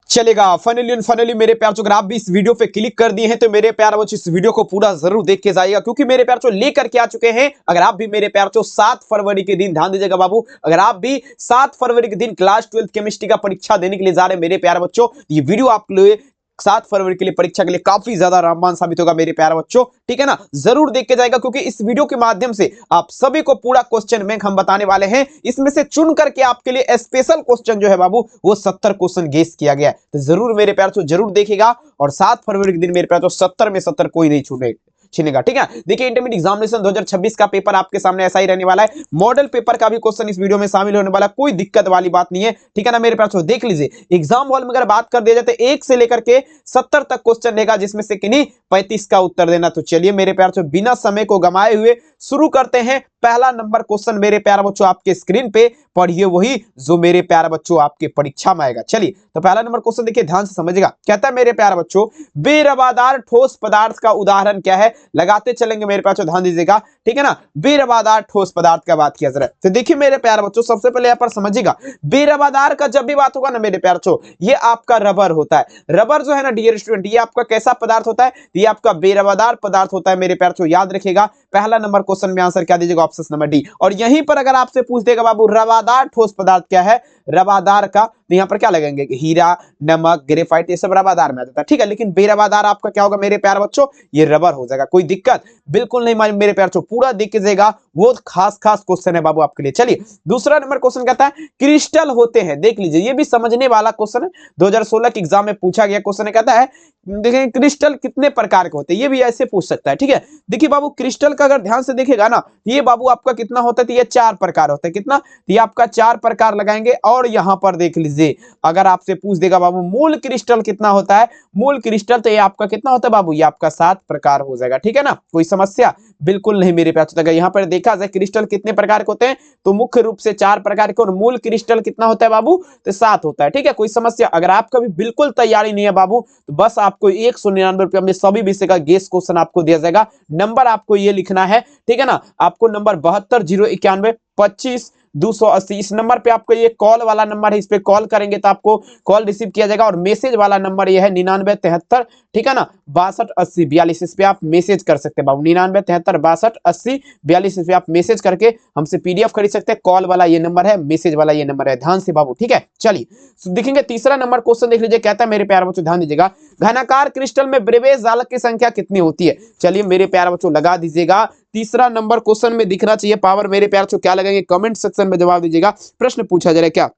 चलेगा। फाइनली मेरे प्यार अगर आप भी इस वीडियो पे क्लिक कर दिए हैं तो मेरे प्यार बच्चों इस वीडियो को पूरा जरूर देख के जाइएगा, क्योंकि मेरे प्यार लेकर के आ चुके हैं। अगर आप भी मेरे प्यार 7 फरवरी के दिन, ध्यान दीजिएगा बाबू, अगर आप भी 7 फरवरी के दिन क्लास 12 केमिस्ट्री का परीक्षा देने के लिए जा रहे हैं मेरे प्यार बच्चों, ये वीडियो आप लिए 7 फरवरी के लिए परीक्षा के लिए काफी ज्यादा रामबाण साबित होगा मेरे प्यारे बच्चों, ठीक है ना। जरूर देख के जाएगा, क्योंकि इस वीडियो के माध्यम से आप सभी को पूरा क्वेश्चन बैंक हम बताने वाले हैं। इसमें से चुन करके आपके लिए स्पेशल क्वेश्चन जो है बाबू वो 70 क्वेश्चन गेस किया गया है, तो जरूर मेरे प्यारे बच्चों जरूर देखिएगा। और 7 फरवरी के दिन मेरे प्यारे बच्चों 70 में 70 कोई नहीं छीनेगा, ठीक है। देखिए इंटरमीडिएट एग्जामिनेशन 2026 का पेपर आपके सामने ऐसा ही रहने वाला है। मॉडल पेपर का भी क्वेश्चन इस वीडियो में शामिल होने वाला है, कोई दिक्कत वाली बात नहीं है, ठीक है ना मेरे प्यारे। देख लीजिए एग्जाम हॉल में अगर बात कर दिया जाए तो 1 से लेकर के 70 तक क्वेश्चन रहेगा, जिसमें से किन्हीं 35 का उत्तर देना। तो चलिए मेरे प्यारे बिना समय को गंवाए हुए शुरू करते हैं। पहला नंबर क्वेश्चन मेरे प्यारे बच्चों आपके स्क्रीन पे पढ़िए, वही जो मेरे प्यारे बच्चों आपके परीक्षा में आएगा। चलिए तो पहला नंबर क्वेश्चन देखिए, ध्यान से समझिएगा। कहता है मेरे प्यारे बच्चों बेरवादार ठोस पदार्थ का उदाहरण क्या है? लगाते चलेंगे मेरे प्यारे, ध्यान दीजिएगा, ठीक है ना। बेरवादार ठोस पदार्थ का बात किया जरा, तो देखिए मेरे प्यारे बच्चों सबसे पहले यहाँ पर समझिएगा, बेरवादार का जब भी बात होगा ना मेरे प्यारे बच्चों, ये आपका रबर होता है। रबर जो है ना डियर स्टूडेंट, ये आपका कैसा पदार्थ होता है? ये आपका बेरवादार पदार्थ होता है मेरे प्यारे बच्चों, याद रखिएगा। पहला नंबर क्वेश्चन में आंसर क्या दीजिएगा? Option number D. और यहीं पर अगर आपसे पूछ देगा बाबू रवादार ठोस पदार्थ क्या है, रवादार का, तो यहाँ पर क्या लगेंगे? हीरा, नमक, ग्रेफाइट, ये सब रवादार में आ जाता है, ठीक है। लेकिन बेरवादार आपका क्या होगा मेरे प्यारे बच्चों? ये रबर हो जाएगा। कोई दिक्कत बिल्कुल नहीं मेरे प्यारे बच्चों, पूरा देख के जाएगा, वो खास क्वेश्चन है बाबू आपके लिए। चलिए दूसरा नंबर क्वेश्चन कहता है क्रिस्टल होते हैं, देख लीजिए ये भी समझने वाला क्वेश्चन है, 2016 के एग्जाम में पूछा गया क्वेश्चन है। कहता है देखिए क्रिस्टल कितने प्रकार के होते हैं, ये भी ऐसे पूछ सकता है, ठीक है। देखिए बाबू क्रिस्टल का अगर ध्यान से देखेगा ना, ये बाबू आपका कितना होता है? तो ये 4 प्रकार होता है। कितना? ये आपका 4 प्रकार लगाएंगे। और यहां पर देख लीजिए अगर आपसे पूछ देगा बाबू मूल क्रिस्टल कितना होता है, मूल क्रिस्टल, तो ये आपका कितना होता है बाबू? ये आपका 7 प्रकार हो जाएगा, ठीक है ना। कोई समस्या बिल्कुल नहीं मेरे प्यारे। अगर यहाँ पर देखा जाए क्रिस्टल कितने प्रकार के होते हैं, तो मुख्य रूप से 4 प्रकार के, और मूल क्रिस्टल कितना होता है बाबू? तो 7 होता है, ठीक है। कोई समस्या? अगर आपका भी बिल्कुल तैयारी नहीं है बाबू, तो बस आपको 199 रुपया में सभी विषय का गेस क्वेश्चन आपको दिया जाएगा। नंबर आपको ये लिखना है, ठीक है ना। आपको नंबर 72 091 25 280, इस नंबर पे आपको, ये कॉल वाला नंबर है, इस पे कॉल करेंगे तो आपको कॉल रिसीव किया जाएगा। और मैसेज वाला नंबर ये है 9973, ठीक है ना, 62 80 42, इस पे आप मैसेज कर सकते हैं बाबू, 9973 62 80 42, इस पे आप मैसेज करके हमसे पीडीएफ खरीद सकते हैं। कॉल वाला ये नंबर है, मैसेज वाला ये नंबर है, ध्यान से बाबू, ठीक है। चलिए देखेंगे तीसरा नंबर क्वेश्चन देख लीजिए। कहता है मेरे प्यारे बच्चों ध्यान दीजिएगा, घनाकार क्रिस्टल में ब्रेवेज जालक की संख्या कितनी होती है? चलिए मेरे प्यारे बच्चों लगा दीजिएगा, तीसरा नंबर क्वेश्चन में दिखना चाहिए पावर। मेरे प्यारे बच्चों क्या लगेंगे? कमेंट सेक्शन में जवाब दीजिएगा। प्रश्न पूछा जा रहा है क्या,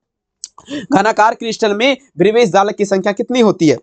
घनाकार क्रिस्टल में ब्रेवेज जालक की संख्या कितनी होती है?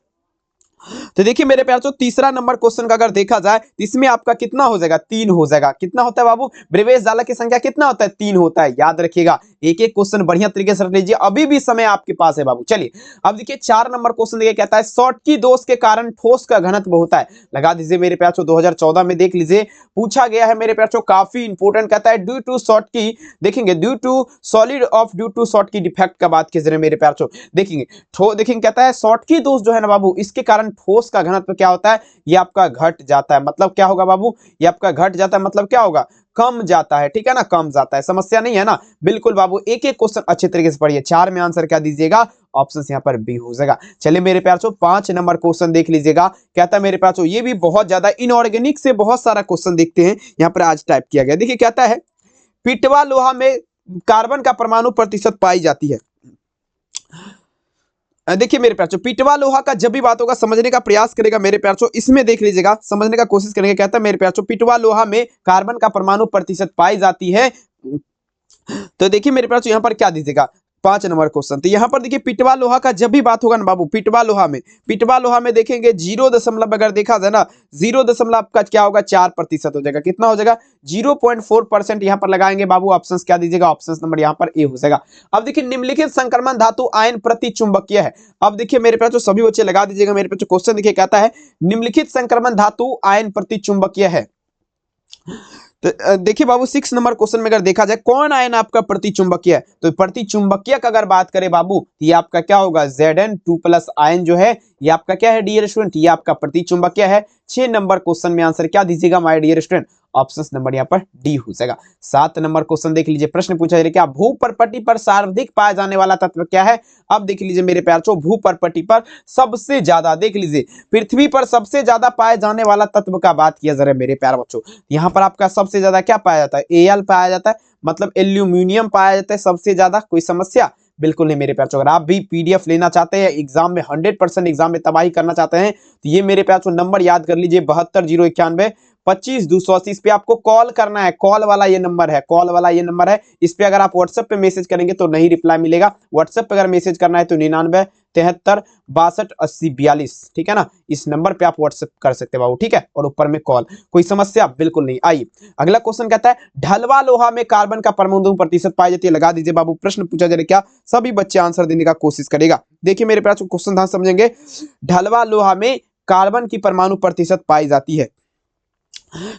तो देखिए मेरे प्यारे तीसरा नंबर क्वेश्चन का अगर देखा जाए, इसमें आपका कितना हो जाएगा? 3 हो जाएगा। कितना होता है बाबू? ब्रेवेज जालक की संख्या कितना होता है? 3 होता है, याद रखिएगा। एक एक क्वेश्चन बढ़िया तरीके से रख लीजिए, अभी भी समय आपके पास है बाबू। चलिए अब देखिए 4 नंबर क्वेश्चन देखिए, कहता है शॉटकी दोष के कारण ठोस का घनत्व होता है। लगा दीजिए मेरे प्यारे 2014 में देख लीजिए पूछा गया है मेरे प्यारे, काफी इंपोर्टेंट। कहता है ड्यू टू शॉटकी, देखेंगे due to solid of due to Schottky defect का बात कीजिए मेरे प्यारे, देखेंगे देखेंगे कहता है शॉटकी दोष जो है ना बाबू, इसके कारण ठोस का घनत्व क्या होता है? ये आपका घट जाता है। मतलब क्या होगा बाबू? ये आपका घट जाता है, मतलब क्या होगा? कम जाता है, ठीक है ना, कम जाता है। समस्या नहीं है ना, बिल्कुल बाबू। एक एक क्वेश्चन अच्छे तरीके से पढ़िए। 4 में आंसर क्या दीजिएगा? ऑप्शन यहाँ पर बी हो जाएगा। चलिए मेरे प्यारे 5 नंबर क्वेश्चन देख लीजिएगा। कहता है मेरे प्यारे ये भी बहुत ज्यादा इनऑर्गेनिक से बहुत सारा क्वेश्चन देखते हैं, यहाँ पर आज टाइप किया गया। देखिए कहता है पिटवा लोहा में कार्बन का परमाणु प्रतिशत पाई जाती है। देखिए मेरे प्यारे पिटवा लोहा का जब भी बात होगा समझने का प्रयास करेगा मेरे प्यारे, इसमें देख लीजिएगा, समझने का कोशिश करेंगे। कहता है मेरे प्यारे पिटवा लोहा में कार्बन का परमाणु प्रतिशत पाई जाती है। तो देखिए मेरे प्यारे यहाँ पर क्या दीजिएगा? 5 नंबर क्वेश्चन। तो यहाँ पर देखिए पिटवा लोहा का जब भी बात होगा ना बाबू, पिटवा लोहा में देखेंगे 0 अगर देखा जाए ना, 0 का क्या होगा? 4% हो जाएगा। कितना हो जाएगा? 0.4% यहाँ पर लगाएंगे बाबू। ऑप्शन क्या दीजिएगा? ऑप्शन नंबर यहाँ पर ए हो जाएगा। अब देखिए निम्नलिखित संक्रमण धातु आयन प्रति चुंबकीय है। अब देखिए मेरे प्यारे सभी बच्चे लगा दीजिएगा मेरे प्यारे, क्वेश्चन देखिए कहता है निम्नलिखित संक्रमण धातु आयन प्रति चुंबकीय है। तो देखिए बाबू 6 नंबर क्वेश्चन में अगर देखा जाए कौन आयन आपका प्रतिचुंबकीय है, तो प्रतिचुंबकीय का अगर बात करें बाबू, ये आपका क्या होगा? Zn2+ आयन जो है ये आपका क्या है डियर स्टूडेंट? ये आपका प्रतिचुंबकीय है। 6 नंबर क्वेश्चन में आंसर क्या दीजिएगा my dear student? Option number यहाँ पर डी हो जाएगा। 7 नंबर क्वेश्चन देख लीजिए, प्रश्न पूछा जा रहा है क्या भूपर्पटी पर सर्वाधिक पाया जाने वाला तत्व क्या है। अब देख लीजिए मेरे प्यार चो, भूपर्पटी पर सबसे ज्यादा देख लीजिए, पृथ्वी पर सबसे ज्यादा पाए जाने वाला तत्व का बात किया जा रहा है मेरे प्यार बच्चों। यहाँ पर आपका सबसे ज्यादा क्या पाया जाता है, एल पाया जाता है, मतलब एल्यूमिनियम पाया जाता है सबसे ज्यादा। कोई समस्या बिल्कुल नहीं मेरे प्यार। अगर आप भी पीडीएफ लेना चाहते हैं एग्जाम में 100% एग्जाम में तबाही करना चाहते हैं तो ये मेरे प्यार नंबर याद कर लीजिए 72 091 25 280। इस पे आपको कॉल करना है, कॉल वाला ये नंबर है, कॉल वाला ये नंबर है। इस पे अगर आप व्हाट्सएप पे मैसेज करेंगे तो नहीं रिप्लाई मिलेगा। व्हाट्सएप पे अगर मैसेज करना है तो 99 73 62 80 42, ठीक है ना, इस नंबर पे आप व्हाट्सएप कर सकते हैं बाबू, ठीक है। और ऊपर में कॉल, कोई समस्या बिल्कुल नहीं। आइए अगला क्वेश्चन कहता है ढलवा लोहा में कार्बन का परमाणु प्रतिशत पाई जाती है। लगा दीजिए बाबू, प्रश्न पूछा जा रहा है क्या, सभी बच्चे आंसर देने का कोशिश करेगा। देखिए मेरे प्यार क्वेश्चन ध्यान समझेंगे। ढलवा लोहा में कार्बन की परमाणु प्रतिशत पाई जाती है।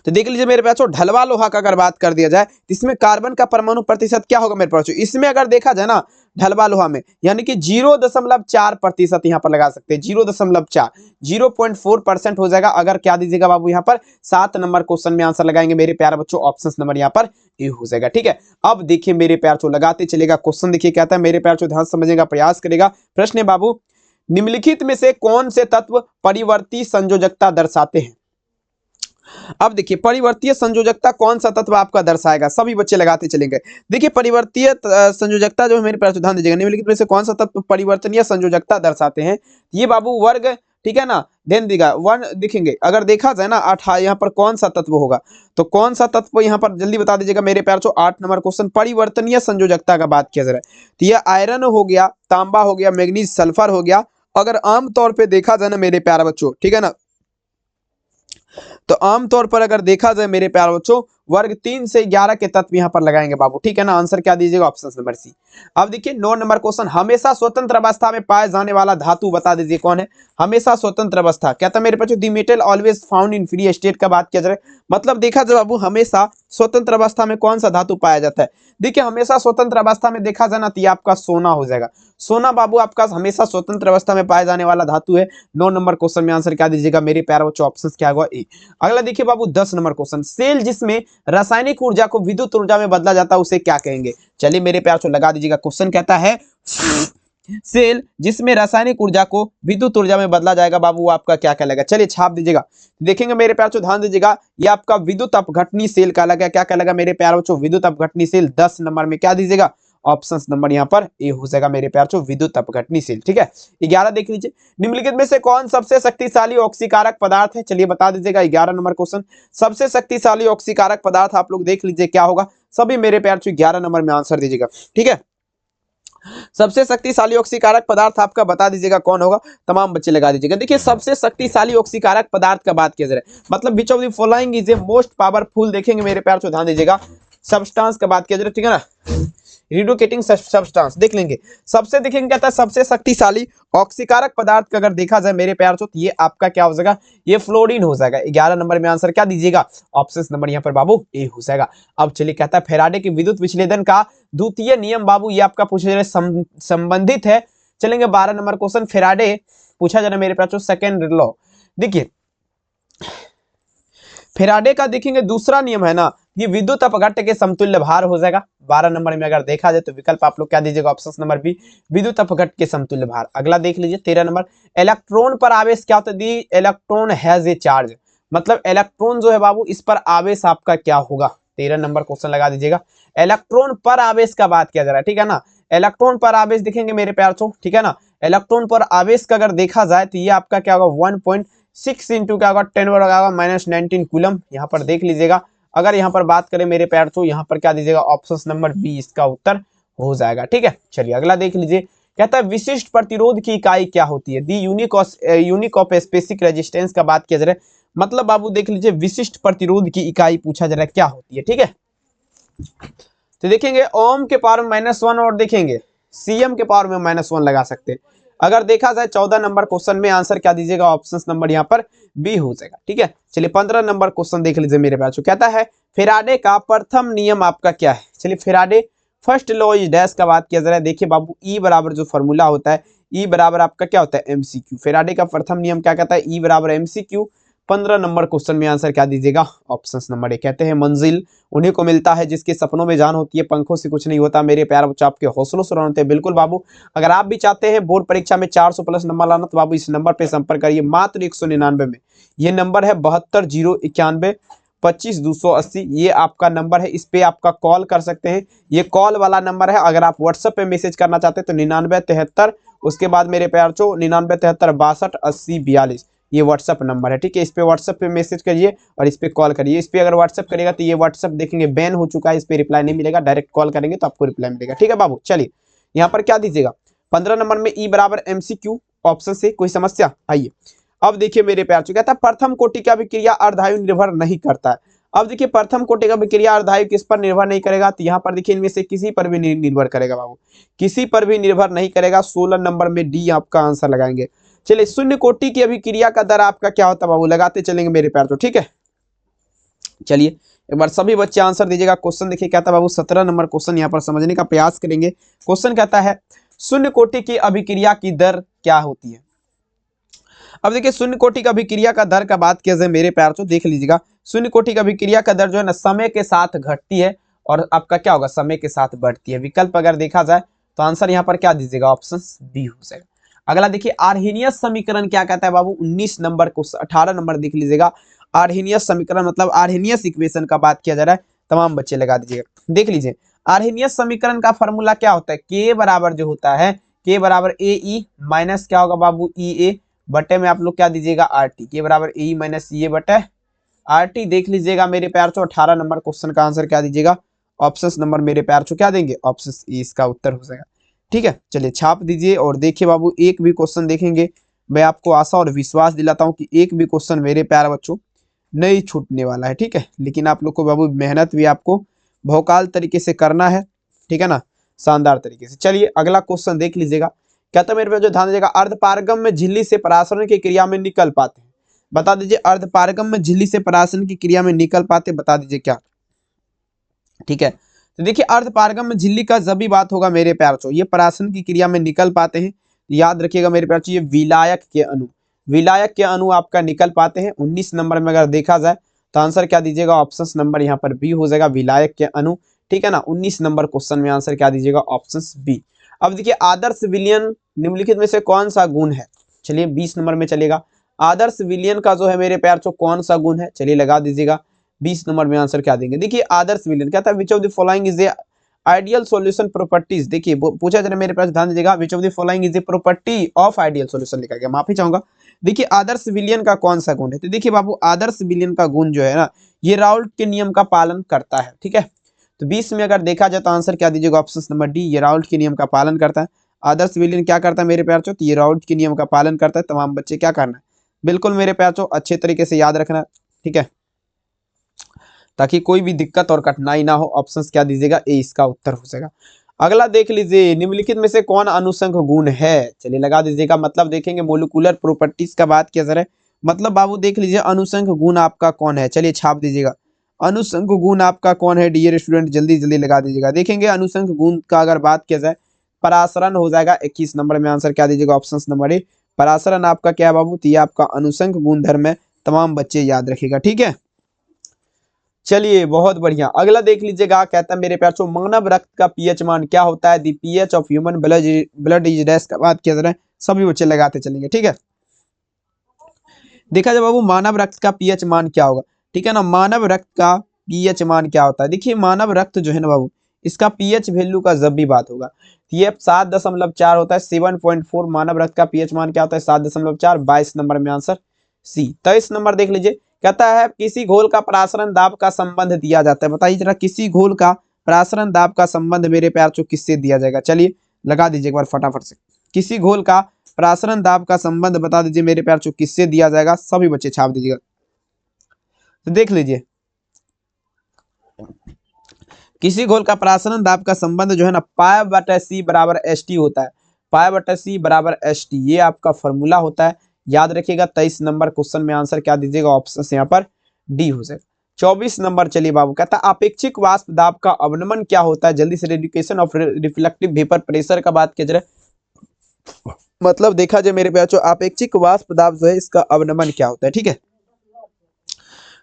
तो देख लीजिए मेरे पास ढलवा लोहा का अगर बात कर दिया जाए तो इसमें कार्बन का परमाणु प्रतिशत क्या होगा मेरे पास, इसमें अगर देखा जाए ना ढलवा लोहा में, यानी कि 0.4% यहाँ पर लगा सकते हैं, 0.4 0.4% हो जाएगा। अगर क्या दीजिएगा बाबू यहाँ पर 7 नंबर क्वेश्चन में आंसर लगाएंगे मेरे प्यारे बच्चों, ऑप्शन नंबर यहाँ पर ए हो जाएगा, ठीक है। अब देखिए मेरे प्यार चो लगाते चलेगा, क्वेश्चन देखिए कहता है मेरे प्यार चो ध्यान समझने का प्रयास करेगा। प्रश्न है बाबू निम्नलिखित में से कौन से तत्व परिवर्ती संयोजकता दर्शाते हैं। अब देखिए परिवर्तीय संयोजकता कौन सा तत्व आपका दर्शाएगा, सभी बच्चे लगाते चलेंगे। देखिए परिवर्तीय संयोजकता जो है मेरे पास ध्यान दीजिएगा, निम्नलिखित में से कौन सा तत्व परिवर्तनीय संयोजकता दर्शाते हैं। ये बाबू वर्ग, ठीक है ना, ध्यान दीजिएगा वन दिखेंगे। अगर देखा जाए ना 8 यहाँ पर कौन सा तत्व होगा, तो कौन सा तत्व यहाँ पर जल्दी बता दीजिएगा मेरे प्यार चो। 8 नंबर क्वेश्चन परिवर्तनीय संयोजकता का बात किया जा रहा है, तो ये आयरन हो गया, तांबा हो गया, मैग्नीज सल्फर हो गया। अगर आमतौर पर देखा जाए ना मेरे प्यारे बच्चों, ठीक है ना, तो आमतौर पर अगर देखा जाए मेरे प्यारे बच्चों वर्ग 3 से 11 के तत्व यहां पर लगाएंगे बाबू, ठीक है ना। आंसर क्या दीजिएगा, ऑप्शन नंबर सी। अब देखिए 9 नंबर क्वेश्चन हमेशा स्वतंत्र अवस्था में पाए जाने वाला धातु बता दीजिए कौन है। हमेशा स्वतंत्र अवस्था कहता है मेरे बच्चों the metal always found in free state का बात किया जाए, मतलब देखा जाए बाबू हमेशा स्वतंत्र अवस्था में कौन सा धातु पाया जाता है। देखिए हमेशा स्वतंत्र अवस्था में देखा जाए ना तो ये आपका सोना हो जाएगा। सोना बाबू आपका हमेशा स्वतंत्र अवस्था में पाया जाने वाला धातु है। 9 नंबर क्वेश्चन में आंसर क्या दीजिएगा मेरे प्यारे बच्चों, ऑप्शन क्या होगा ए। अगला देखिए बाबू 10 नंबर क्वेश्चन सेल जिसमें रासायनिक ऊर्जा को विद्युत ऊर्जा में बदला जाता है उसे क्या कहेंगे। चलिए मेरे प्यार से लगा दीजिएगा, क्वेश्चन कहता है सेल जिसमें रासायनिक ऊर्जा को विद्युत ऊर्जा में बदला जाएगा बाबू वो आपका क्या कहलाएगा। चलिए छाप दीजिएगा, देखेंगे मेरे प्यार से ध्यान दीजिएगा ये आपका विद्युत अपघटनी सेल कहलाएगा। क्या कहलाएगा मेरे प्यार बच्चों, विद्युत अपघटनी सेल। 10 नंबर में क्या दीजिएगा, ऑप्शन नंबर यहाँ पर ए हो जाएगा मेरे प्यार चो, विद्युत अपघटनी सेल, ठीक है। 11 देख लीजिए निम्नलिखित में से कौन सबसे शक्तिशाली ऑक्सीकारक पदार्थ है। चलिए बता दीजिएगा 11 नंबर क्वेश्चन सबसे शक्तिशाली ऑक्सीकारक पदार्थ आप लोग देख लीजिए क्या होगा। सभी मेरे प्यार चो 11 नंबर में आंसर दीजिएगा, ठीक है। सबसे शक्तिशाली ऑक्सीकारक पदार्थ आपका बता दीजिएगा कौन होगा, तमाम बच्चे लगा दीजिएगा। देखिए सबसे शक्तिशाली ऑक्सीकारक पदार्थ का बात किया जा रहा है, मतलब which of the following is a most powerful, देखेंगे मेरे प्यार से ध्यान दीजिएगा सब्सटेंस का बात किया जा रहा है, ठीक है ना, रिडोकेटिंग सब्सटेंस देख लेंगे। सबसे देखेंगे कहता है सबसे शक्तिशाली ऑक्सीकारक पदार्थ का अगर देखा जाए मेरे प्यार से तो ये आपका क्या हो जाएगा, ये फ्लोरीन हो जाएगा। 11 नंबर में आंसर क्या दीजिएगा, ऑप्शन नंबर यहाँ पर बाबू ए हो जाएगा। अब चलिए कहता है फैराडे के विद्युत विच्छेदन का द्वितीय नियम बाबू ये आपका पूछा जा रहा है संबंधित है। चलेंगे 12 नंबर क्वेश्चन फैराडे पूछा जा रहा है मेरे प्यार से सेकेंड लॉ। देखिए फैराडे का देखेंगे दूसरा नियम है ना, ये विद्युत अपघट्य के समतुल्य भार हो जाएगा। 12 नंबर में अगर देखा जाए तो विकल्प आप लोग क्या दीजिएगा, ऑप्शन नंबर बी विद्युत अपघट्य के समतुल्य भार। अगला देख लीजिए 13 नंबर इलेक्ट्रॉन पर आवेश क्या होता है, the electron has a charge, मतलब इलेक्ट्रॉन जो है बाबू इस पर आवेश आपका क्या होगा। 13 नंबर क्वेश्चन लगा दीजिएगा, इलेक्ट्रॉन पर आवेश का बात किया जा रहा है, ठीक है ना। इलेक्ट्रॉन पर आवेश देखेंगे मेरे प्यार चो, ठीक है ना, इलेक्ट्रॉन पर आवेश का अगर देखा जाए तो ये आपका क्या होगा 1.6 इंटू क्या होगा 10 -19 कूलम, यहाँ पर देख लीजिएगा। अगर यहाँ पर बात करें मेरे प्यार तो यहाँ पर क्या दीजिएगा, ऑप्शन नंबर बी इसका उत्तर हो जाएगा, ठीक है। चलिए अगला देख लीजिए कहता है विशिष्ट प्रतिरोध की इकाई क्या होती है, दी यूनिक ऑफ स्पेसिफिक रेजिस्टेंस का बात किया जा रहा है, मतलब बाबू देख लीजिए विशिष्ट प्रतिरोध की इकाई पूछा जा रहा है क्या होती है, ठीक है। तो देखेंगे ओम के पावर में -1 और देखेंगे सीएम के पावर में -1 लगा सकते हैं। अगर देखा जाए 14 नंबर क्वेश्चन में आंसर क्या दीजिएगा, ऑप्शन नंबर यहाँ पर बी हो जाएगा, ठीक है। चलिए 15 नंबर क्वेश्चन देख लीजिए मेरे पास, कहता है फैराडे का प्रथम नियम आपका क्या है। चलिए Faraday first law is dash का बात किया जा रहा है। देखिए बाबू ई बराबर जो फॉर्मूला होता है, ई बराबर आपका क्या होता है एमसीक्यू। फैराडे का प्रथम नियम क्या कहता है, ई बराबर एमसीक्यू 15 नंबर क्वेश्चन में आंसर क्या दीजिएगा? Option number A. कहते हैं मंजिल उन्हीं को मिलता है जिसके सपनों में जान होती है, पंखों से कुछ नहीं होता। मेरे प्यारे बच्चों, आपके हौसलों से होते हैं। बिल्कुल बाबू, अगर आप भी चाहते हैं बोर्ड परीक्षा में 400 प्लस नंबर लाना तो बाबू इस नंबर पर संपर्क करिए, मात्र 199 में। ये नंबर है 72 091 25 280। ये आपका नंबर है, इस पे आपका कॉल कर सकते हैं। ये कॉल वाला नंबर है। अगर आप व्हाट्सएप पे मैसेज करना चाहते हैं तो 9973, उसके बाद मेरे प्यार चो 9973 62 80 42, ये व्हाट्सएप नंबर है। ठीक है, इस पे व्हाट्सएप पे मैसेज करिए और इस पे कॉल करिए। इस पे अगर व्हाट्सएप करेगा तो ये व्हाट्सएप देखेंगे बैन हो चुका है, इस पे रिप्लाई नहीं मिलेगा। डायरेक्ट कॉल करेंगे तो आपको रिप्लाई मिलेगा। ठीक है बाबू, चलिए यहाँ पर क्या दीजिएगा? 15 नंबर में ई बराबर MCQ ऑप्शन से कोई समस्या? आइए अब देखिए मेरे प्यार चो, कहता है प्रथम कोटि का विक्रिया अर्धायु निर्भर नहीं करता है। अब देखिए प्रथम कोटि का विक्रिया अर्धायु किस पर निर्भर नहीं करेगा? तो यहाँ पर देखिए इनमें से किसी पर भी नहीं निर्भर करेगा बाबू, किसी पर भी निर्भर नहीं करेगा। 16 नंबर में डी आपका आंसर लगाएंगे। चलिए शून्य कोटि की अभिक्रिया का दर आपका क्या होता है बाबू? लगाते चलेंगे मेरे प्यार चो, ठीक है। चलिए एक बार सभी बच्चे आंसर दीजिएगा। क्वेश्चन देखिए कहता है बाबू 17 नंबर क्वेश्चन यहाँ पर समझने का प्रयास करेंगे। क्वेश्चन कहता है शून्य कोटि की अभिक्रिया की दर क्या होती है? अब देखिए शून्य कोटि का अभिक्रिया का दर का बात किया जाए मेरे प्यार चो, देख लीजिएगा शून्य कोटि का अभिक्रिया का दर जो है ना समय के साथ घटती है और आपका क्या होगा? समय के साथ बढ़ती है। विकल्प अगर देखा जाए तो आंसर यहाँ पर क्या दीजिएगा? ऑप्शन बी हो जाएगा। अगला देखिए आर्हेनियस समीकरण क्या कहता है बाबू? 19 नंबर को 18 नंबर देख लीजिएगा। आर्हेनियस समीकरण मतलब आर्हेनियस इक्वेशन का बात किया जा रहा है। तमाम बच्चे लगा दीजिएगा। देख लीजिए आर्हेनियस समीकरण का फॉर्मूला क्या होता है? के बराबर जो होता है के बराबर AE माइनस क्या होगा बाबू? EA बटे में आप लोग क्या दीजिएगा? RT। के बराबर AE माइनस EA बटे RT। देख लीजिएगा मेरे प्यार चो 18 नंबर क्वेश्चन का आंसर क्या दीजिएगा? ऑप्शन नंबर मेरे प्यार चो क्या देंगे? ऑप्शन ए इसका उत्तर हो जाएगा। ठीक है, चलिए छाप दीजिए और देखिए बाबू एक भी क्वेश्चन देखेंगे, मैं आपको आशा और विश्वास दिलाता हूं कि एक भी क्वेश्चन मेरे प्यारे बच्चों नहीं छूटने वाला है। ठीक है, लेकिन आप लोग को बाबू मेहनत भी आपको भौकाल तरीके से करना है। ठीक है ना, शानदार तरीके से। चलिए अगला क्वेश्चन देख लीजिएगा। कहता है मेरे पे जो ध्यान दीजिएगा अर्धपारगम में झिल्ली से परासरण की क्रिया में निकल पाते हैं। बता दीजिए अर्धपारगम में झिल्ली से परासरण की क्रिया में निकल पाते, बता दीजिए क्या? ठीक है, तो देखिए अर्धपारगम में झिल्ली का जब भी बात होगा मेरे प्यार चो ये परासरण की क्रिया में निकल पाते हैं। याद रखिएगा मेरे प्यार चो ये विलायक के अणु, विलायक के अणु आपका निकल पाते हैं। 19 नंबर में अगर देखा जाए तो आंसर क्या दीजिएगा? ऑप्शन नंबर यहाँ पर बी हो जाएगा, विलायक के अणु। ठीक है ना, 19 नंबर क्वेश्चन में आंसर क्या दीजिएगा? Option B. अब देखिए आदर्श विलयन निम्नलिखित में से कौन सा गुण है? चलिए 20 नंबर में चलेगा। आदर्श विलयन का जो है मेरे प्यार चो कौन सा गुण है? चलिए लगा दीजिएगा। 20 नंबर में आंसर क्या देंगे? देखिए आदर्श विलयन कहता है which of the following is a ideal solution properties. देखिए पूछा जरा मेरे पास, ध्यान दीजिएगा which of the following is a property of ideal solution लिखा गया, माफी चाहूंगा। देखिए आदर्श विलयन का कौन सा गुण है? तो देखिए बाबू आदर्श विलयन का गुण जो है ना ये राउल्ट के नियम का पालन करता है। ठीक है, तो 20 में अगर देखा जाए तो आंसर क्या दीजिएगा? ऑप्शन नंबर डी, ये राउल्ट के नियम का पालन करता है। आदर्श विलयन क्या करता है मेरे प्यार चो? तो ये राउल्ट के नियम का पालन करता है। तमाम बच्चे क्या करना है? बिल्कुल मेरे प्यार चो अच्छे तरीके से याद रखना। ठीक है, ताकि कोई भी दिक्कत और कठिनाई ना हो। ऑप्शन क्या दीजिएगा? ए इसका उत्तर हो जाएगा। अगला देख लीजिए निम्नलिखित में से कौन अनुसंग गुण है? चलिए लगा दीजिएगा। मतलब देखेंगे मोलिकुलर प्रॉपर्टीज का बात किया जा रहा है। मतलब बाबू देख लीजिए अनुसंग गुण आपका कौन है? चलिए छाप दीजिएगा। अनुसंग गुण आपका कौन है डियर स्टूडेंट? जल्दी जल्दी लगा दीजिएगा। देखेंगे अनुसंग गुण का अगर बात किया जाए परासरण हो जाएगा। 21 नंबर में आंसर क्या दीजिएगा? ऑप्शन नंबर ए परासरण आपका क्या है बाबू? तो ये आपका अनुसंग गुण धर्म है। तमाम बच्चे याद रखिएगा। ठीक है, चलिए बहुत बढ़िया। अगला देख लीजिएगा। कहता है मेरे प्यार चो मानव रक्त का पीएच मान क्या होता है? The pH of human blood is dash का बात किया जा रहा है। सभी बच्चे लगाते चलेंगे। ठीक है, देखा जाए बाबू मानव रक्त का पीएच मान क्या होगा? ठीक है ना, मानव रक्त का पीएच मान क्या होता है? देखिए मानव रक्त जो है ना बाबू इसका पीएच वैल्यू का जब भी बात होगा ये 7.4 होता है। 7.4 मानव रक्त का पीएच मान क्या होता है? 7.4। 22 नंबर में आंसर सी। 23 नंबर देख लीजिए। कहता है किसी घोल का परासरण दाब का संबंध दिया जाता है। बताइए जरा किसी घोल का परासरण दाब का संबंध मेरे प्यार चो किससे दिया जाएगा? चलिए लगा दीजिए एक बार फटाफट से। किसी घोल का परासरण दाब का संबंध बता दीजिए मेरे प्यार चो किससे दिया जाएगा? सभी बच्चे छाप दीजिएगा। तो देख लीजिए किसी घोल का परासरण दाब का संबंध जो है ना π/c बराबर HT होता है। π/c बराबर HT ये आपका फॉर्मूला होता है। याद रखिएगा। 23 नंबर क्वेश्चन में आंसर क्या दीजिएगा? ऑप्शन यहाँ पर डी हो जाएगा। 24 नंबर चलिए बाबू। कहता है अपेक्षिक वाष्प दाब का अवनमन क्या होता है? जल्दी से radiation of reflective vapour pressure का बात किया जाए मतलब देखा जाए मेरे बच्चों अपेक्षिक वाष्प दाब जो है इसका अवनमन क्या होता है? ठीक है,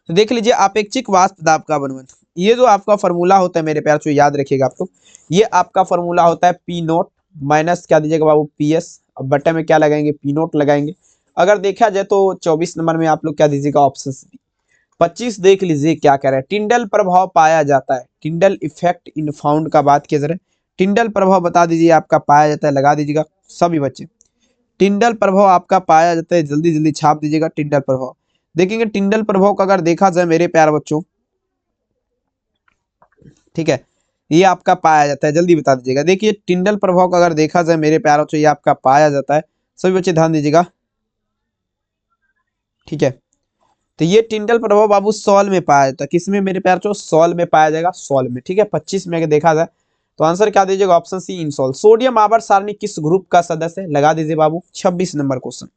तो देख लीजिए अपेक्षिक वाष्प दाब का बनवन, ये जो आपका फॉर्मूला होता है मेरे प्यार को याद रखिएगा आप लोग, ये आपका फॉर्मूला होता है पी नोट माइनस क्या दीजिएगा बाबू पी एस, अब बटे में क्या लगाएंगे पी नोट लगाएंगे। अगर देखा जाए तो 24 नंबर में आप लोग क्या दीजिएगा ऑप्शन डी। 25 देख लीजिए क्या कह रहा है, टिंडल प्रभाव पाया जाता है, टिंडल इफेक्ट इन फाउंड का बात किया जा रहा है, टिंडल प्रभाव बता दीजिए आपका पाया जाता है, लगा दीजिएगा सभी बच्चे। टिंडल प्रभाव आपका पाया जाता है, जल्दी जल्दी छाप दीजिएगा टिंडल प्रभाव। देखेंगे टिंडल प्रभाव का अगर देखा जाए मेरे प्यारे बच्चों, ठीक है, ये आपका पाया जाता है, जल्दी बता दीजिएगा। देखिए टिंडल प्रभाव का अगर देखा जाए मेरे प्यारे बच्चों, ये आपका पाया जाता है, सभी बच्चे ध्यान दीजिएगा, ठीक है। तो ये टिंडल प्रभाव बाबू सॉल में पाया जाता है, किसमें मेरे प्यारे बच्चों, सॉल में पाया जाएगा, सॉल में, ठीक है। 25 में अगर देखा जाए तो आंसर क्या दीजिएगा ऑप्शन सी इनसॉल। सोडियम आवर्त सारणी किस ग्रुप का सदस्य है, लगा दीजिए बाबू 26 नंबर क्वेश्चन।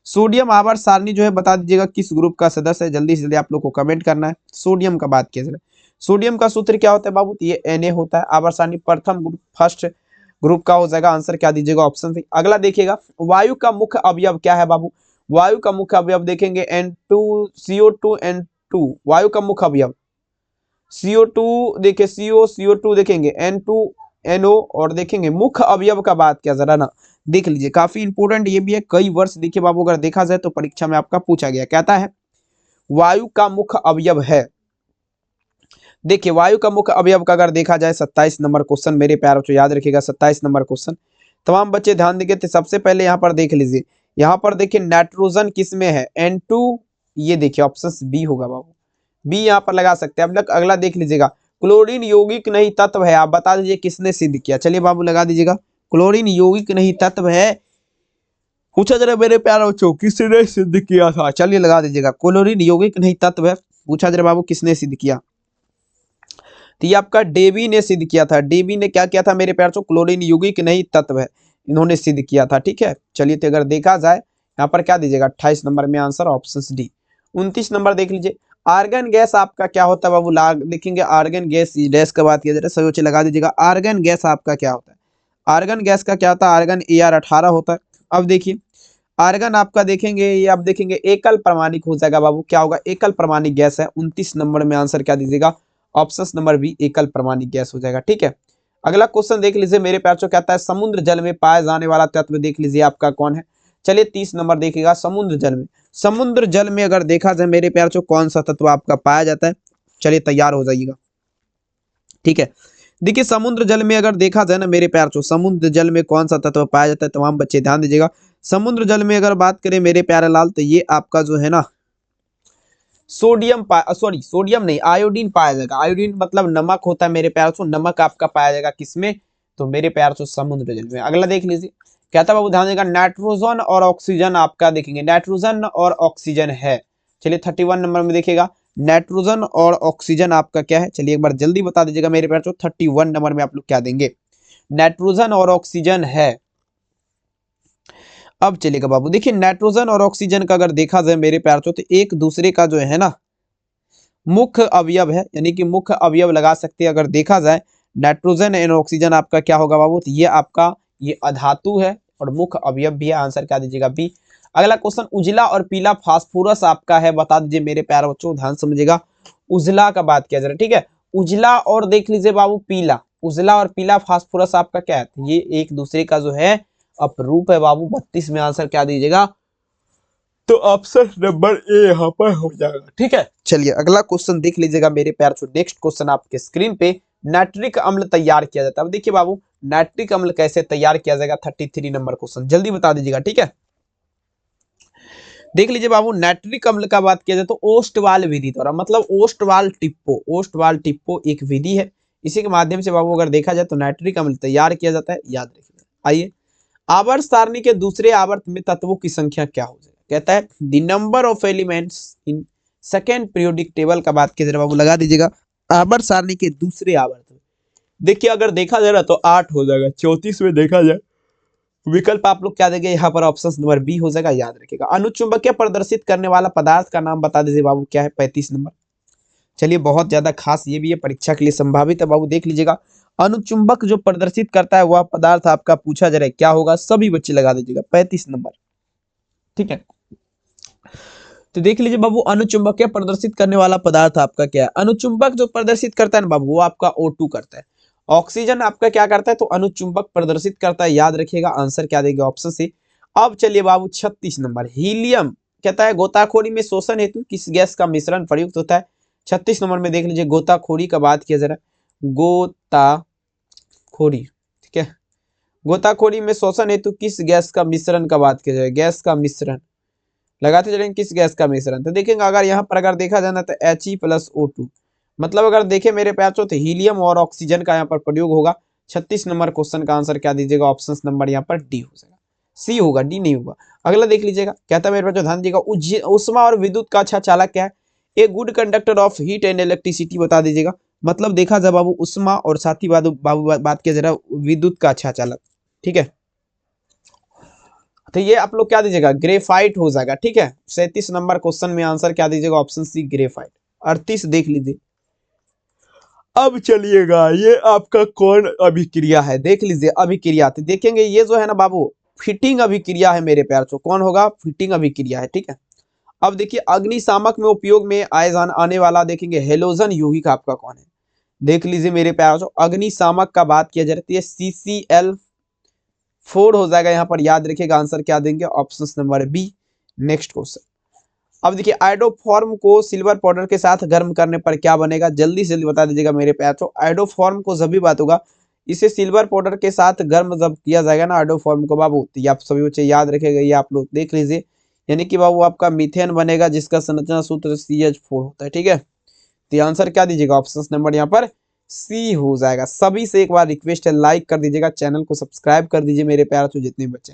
सोडियम आवर्त सारणी जो है बता दीजिएगा किस ग्रुप का सदस्य है, जल्दी से जल्दी आप लोग को कमेंट करना है। सोडियम का बात किया जाए, सोडियम का सूत्र क्या होता है बाबू, ये Na होता है। आवर्त सारणी प्रथम ग्रुप फर्स्ट ग्रुप का हो जाएगा, आंसर क्या दीजिएगा ऑप्शन सी। अगला देखिएगा वायु का मुख्य अवयव क्या है बाबू, वायु का मुख्य अवयव देखेंगे N2 CO2 N2, वायु का मुख्य अवयव CO2 देखिए CO2 देखेंगे N2 NO, और देखेंगे मुख्य अवयव का बात क्या जरा ना देख लीजिए, काफी इंपोर्टेंट ये भी है, कई वर्ष देखिए बाबू अगर देखा जाए तो परीक्षा में आपका पूछा गया, कहता है वायु का मुख्य अवयव है। देखिए वायु का मुख्य अवयव का अगर देखा जाए 27 नंबर क्वेश्चन, मेरे प्यारे बच्चों याद रखिएगा 27 नंबर क्वेश्चन, तमाम बच्चे ध्यान देंगे। तो सबसे पहले यहाँ पर देख लीजिए, यहाँ पर देखिए नाइट्रोजन किस में है N2, ये देखिए ऑप्शन बी होगा बाबू, बी यहाँ पर लगा सकते हैं। अब अगला देख लीजिएगा क्लोरीन यौगिक नहीं तत्व है, आप बता दीजिए किसने सिद्ध किया, चलिए बाबू लगा दीजिएगा क्लोरीन यौगिक नहीं तत्व है, पूछा जरा मेरे प्यारे बच्चों किसने सिद्ध किया था, चलिए लगा दीजिएगा क्लोरीन यौगिक नहीं तत्व है, पूछा जरा बाबू किसने सिद्ध किया, तो ये आपका डेवी ने सिद्ध किया था। डेवी ने क्या किया था मेरे प्यारे बच्चों, क्लोरीन यौगिक नहीं तत्व है, इन्होंने सिद्ध किया था, ठीक है। चलिए तो अगर देखा जाए यहाँ पर क्या दीजिएगा 28 नंबर में आंसर ऑप्शन डी। 29 नंबर देख लीजिए आर्गन गैस आपका क्या होता है बाबू, देखेंगे आर्गन गैस डैश का बात किया जाए, सभी बच्चे लगा दीजिएगा आर्गन गैस आपका क्या होता है, आर्गन गैस का क्या होता है, आर्गन AR18 होता है। अब देखिए आर्गन आपका देखेंगे, ये आप देखेंगे एकल परमाणिक हो जाएगा बाबू, क्या होगा एकल परमाणिक गैस है। 29 नंबर में आंसर क्या दीजिएगा ऑप्शन नंबर बी एकल परमाणिक गैस हो जाएगा, ठीक है। अगला क्वेश्चन देख लीजिए मेरे प्यारे बच्चों, कहता है समुद्र जल में पाए जाने वाला तत्व देख लीजिए आपका कौन है। चलिए 30 नंबर देखिएगा समुद्र जल में, समुद्र जल में अगर देखा जाए मेरे प्यारे बच्चों कौन सा तत्व आपका पाया जाता है, चलिए तैयार हो जाइएगा, ठीक है। देखिए समुद्र जल में अगर देखा जाए ना मेरे प्यारे बच्चों, समुद्र जल में कौन सा तत्व पाया जाता है, तमाम बच्चे ध्यान दीजिएगा। समुद्र जल में अगर बात करें मेरे प्यारे लाल, तो ये आपका जो है ना सोडियम सोडियम नहीं आयोडीन पाया जाएगा, आयोडीन मतलब नमक होता है मेरे प्यारे बच्चों, नमक आपका पाया जाएगा किसमें, तो मेरे प्यारे बच्चों समुद्र जल में। अगला देख लीजिए कहता बाबू ध्यान देगा नाइट्रोजन और ऑक्सीजन आपका देखेंगे, नाइट्रोजन और ऑक्सीजन है। चलिए 31 नंबर में देखिएगा नाइट्रोजन और ऑक्सीजन आपका क्या है, चलिए एक बार जल्दी बता दीजिएगा मेरे प्यारे बच्चों 31 नंबर में आप लोग क्या देंगे, नाइट्रोजन और ऑक्सीजन है। अब चलेगा बाबू देखिए नाइट्रोजन और ऑक्सीजन का अगर देखा जाए मेरे प्यारे बच्चों, तो एक दूसरे का जो है ना मुख्य अवयव है, यानी कि मुख्य अवयव लगा सकते हैं। अगर देखा जाए नाइट्रोजन एंड ऑक्सीजन आपका क्या होगा बाबू, तो ये आपका ये अधातु है और मुख्य अवयव भी है, आंसर क्या दीजिएगा बी। अगला क्वेश्चन उजला और पीला फास्फोरस आपका है, बता दीजिए मेरे प्यारे बच्चों, ध्यान समझिएगा उजला का बात किया जा रहा है, ठीक है। उजला और देख लीजिए बाबू पीला, उजला और पीला फास्फोरस आपका क्या है, ये एक दूसरे का जो है अपरूप है बाबू। 32 में आंसर क्या दीजिएगा, तो ऑप्शन नंबर ए यहाँ पर हो जाएगा, ठीक है। चलिए अगला क्वेश्चन देख लीजिएगा मेरे प्यार छो, नेक्स्ट क्वेश्चन आपके स्क्रीन पे नाइट्रिक अम्ल तैयार किया जाता है। अब देखिए बाबू नाइट्रिक अम्ल कैसे तैयार किया जाएगा, 33 नंबर क्वेश्चन जल्दी बता दीजिएगा, ठीक है। देख लीजिए बाबू नाइट्रिक अम्ल का बात किया जाए तो ओस्टवाल विधि द्वारा, मतलब ओस्टवाल टिप्पो एक विधि है, इसी के माध्यम से बाबू अगर देखा जाए तो नाइट्रिक अम्ल तैयार किया जाता है, याद रखिएगा। आइए आवर्त सारणी के दूसरे आवर्त में तत्वों की संख्या क्या हो जाएगा, कहता है the number of elements in second periodic table का बात कीजिए बाबू, लगा दीजिएगा आवर्त सारणी के दूसरे आवर्त में। देखिए अगर देखा जाए ना तो 8 हो जाएगा, 34 में देखा जाए विकल्प आप लोग क्या देंगे यहाँ पर ऑप्शन नंबर बी हो जाएगा, याद रखिएगा। अनुचुंबकीय प्रदर्शित करने वाला पदार्थ का नाम बता दीजिए बाबू, क्या है 35 नंबर। चलिए बहुत ज्यादा खास ये भी है, परीक्षा के लिए संभावित है बाबू, देख लीजिएगा अनुचुंबक जो प्रदर्शित करता है वह पदार्थ आपका पूछा जा रहा है क्या होगा, सभी बच्चे लगा दीजिएगा 35 नंबर, ठीक है। तो देख लीजिए बाबू, अनुचुंबकीय प्रदर्शित करने वाला पदार्थ आपका क्या है? अनुचुंबक जो प्रदर्शित करता है ना बाबू, वो आपका O2 करता है। ऑक्सीजन आपका क्या करता है? तो अनुचुंबक प्रदर्शित करता है। याद रखिएगा, आंसर क्या देंगे? Option C. अब चलिए बाबू 36 नंबर, हीलियम कहता है गोताखोरी में शोषण हेतु किस गैस का मिश्रण प्रयुक्त होता है? 36 नंबर में देख लीजिए, गोताखोरी का बात किया जरा, गोताखोरी, ठीक है, गोताखोरी में शोषण हेतु किस गैस का मिश्रण का बात किया जाए? गैस का मिश्रण लगाते चलेंगे, किस गैस का मिश्रण? तो देखेंगे अगर यहाँ पर अगर देखा जाना तो He+O2, मतलब अगर देखें मेरे प्यार तो हीलियम और ऑक्सीजन का यहाँ पर प्रयोग होगा। 36 नंबर क्वेश्चन का आंसर क्या दीजिएगा? ऑप्शन नंबर यहाँ पर डी हो जाएगा, सी होगा, डी नहीं होगा। अगला देख लीजिएगा, कहता है मेरे पास ध्यान दीजिएगा, उष्मा और विद्युत का अच्छा चालक क्या है? A good conductor of heat and electricity, बता दीजिएगा। मतलब देखा जाए बाबू, उष्मा और साथ ही बाबू बात किया जरा विद्युत का अच्छा चालक, ठीक है। तो ये आप लोग क्या दीजिएगा? ग्रेफाइट हो जाएगा, ठीक है। 37 नंबर क्वेश्चन में आंसर क्या दीजिएगा? ऑप्शन सी, ग्रेफाइट। 38 देख लीजिए। अब चलिएगा, ये आपका कौन अभिक्रिया है? देख लीजिए अभिक्रिया, तो देखेंगे ये जो है ना बाबू, फिटिंग अभिक्रिया है मेरे प्यार। कौन होगा? फिटिंग अभिक्रिया है, ठीक है। अब देखिए, अग्निशामक में उपयोग में आने वाला देखेंगे हेलोजन यौगिक आपका कौन है? देख लीजिए मेरे प्यार, अग्निशामक का बात किया जाए तो ये CCl4 हो जाएगा यहाँ पर। याद रखिएगा, आंसर क्या देंगे? Option number B. Next question, अब देखिए, आयोडोफॉर्म को सिल्वर पाउडर के साथ गर्म करने पर क्या बनेगा? जल्दी से जल्दी बता दीजिएगा मेरे प्यार। आयोडोफॉर्म को जब भी बात होगा, इसे सिल्वर पाउडर के साथ गर्म जब किया जाएगा ना आयोडोफॉर्म को बाबू, तो ये आप सभी बच्चे याद रखेगा, ये आप लोग देख लीजिए। यानी कि बाबू आपका मीथेन बनेगा, जिसका संरचना सूत्र CH4 होता है, ठीक है। तो आंसर क्या दीजिएगा? ऑप्शन नंबर यहाँ पर सी हो जाएगा। सभी से एक बार रिक्वेस्ट है, लाइक कर दीजिएगा, चैनल को सब्सक्राइब कर दीजिए मेरे प्यार चो, जितने बच्चे।